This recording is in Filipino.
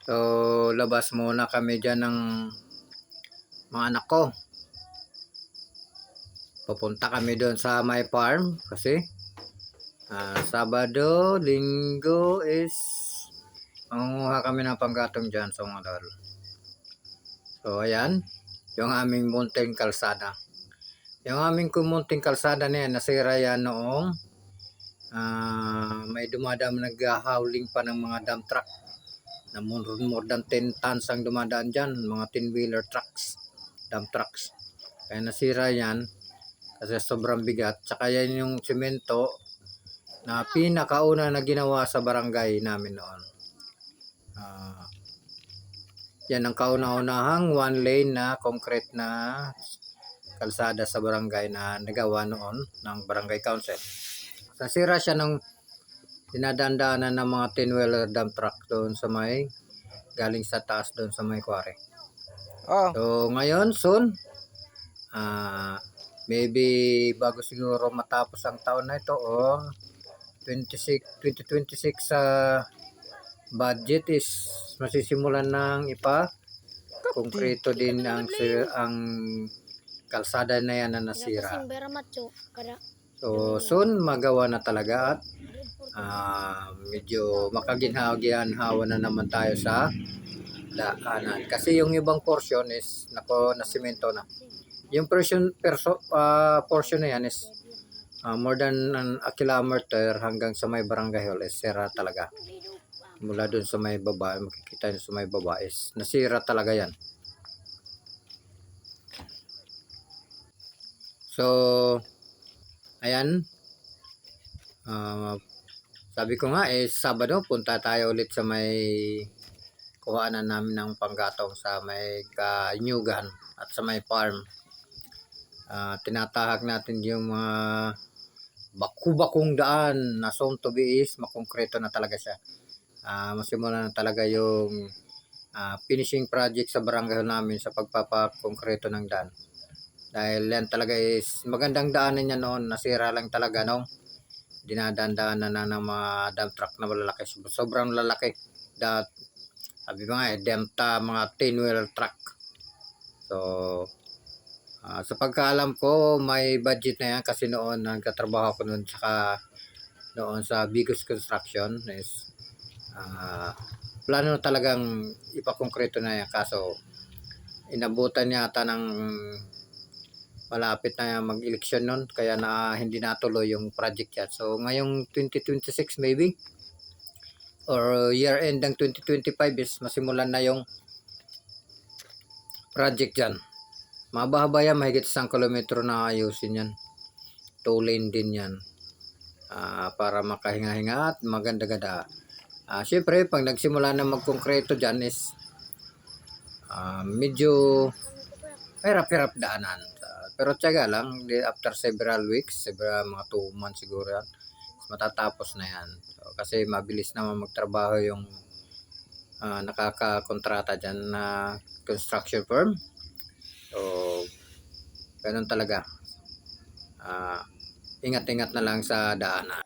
So, labas muna kami dyan ng mga anak ko. Pupunta kami doon sa my farm kasi Sabado, Linggo is mangunguha kami ng panggatong dyan sa mga lol. So, ayan, yung aming munting kalsada. Yung aming munting kalsada na yan, nasira yan noong may dumadaan naghahauling pa ng mga dump truck na more than 10 tons ang dumadaan dyan, mga 10-wheeler trucks, dump trucks. Kaya nasira yan kasi sobrang bigat. Tsaka yan yung simento na pinakauna na ginawa sa barangay namin noon. Yan ang kauna-unahang one lane na concrete na kalsada sa barangay na nagawa noon ng barangay council. Nasira siya ng dinadandaanan ng mga 10-wheeler dump truck doon sa may galing sa taas doon sa may quarry. So ngayon soon maybe bago siguro matapos ang taon na ito or 2026 sa budget is masisimulan ng konkreto din ang kalsada na yan na nasira. So soon magawa na talaga at medyo makaginhawa na naman tayo sa daanan. Kasi yung ibang portion is na simento na. Yung portion na yan is more than a kilometer hanggang sa may barangay hall is sira talaga. Mula dun sa may baba, makikita nyo sa may baba is nasira talaga yan. So, ayan. Sabi ko nga Sabado punta tayo ulit sa may kuhaanan namin ng panggatong sa may Kanyugan at sa may farm. Tinatahak natin yung mga baku-bakong daan na soon to be is makongkreto na talaga siya. Masimula na talaga yung finishing project sa barangay namin sa pagpapakongkreto ng daan. Dahil yan talaga is magandang daanan niya noon, nasira lang talaga nung dinadaan-daanan na ng mga dump truck na malalaki. Sobrang lalaki. Sabi ba nga mga 10-wheeler truck. So, sa pagkaalam ko, may budget na yan kasi noon nagkatrabaho ko noon noon sa Bigos Construction is plano na talagang ipakongkreto na yan kaso inabutan yata ng malapit na mag-eleksyon noon kaya hindi natuloy yung project yan. So ngayong 2026 maybe or year end ng 2025 is masimulan na yung project dyan. Mababa yan, mahigit 1 kilometro na ayusin yan. 2 lane din yan. Para makahinga-hinga at maganda-ganda. Siyempre, pag nagsimula na magkonkreto dyan is medyo hirap-hirap daanan. Pero tiyaga lang, after several weeks, mga 2 months siguro yan, matatapos na yan. So, kasi mabilis naman magtrabaho yung nakakakontrata dyan na construction firm. So, ganun talaga. Ingat-ingat na lang sa daanan.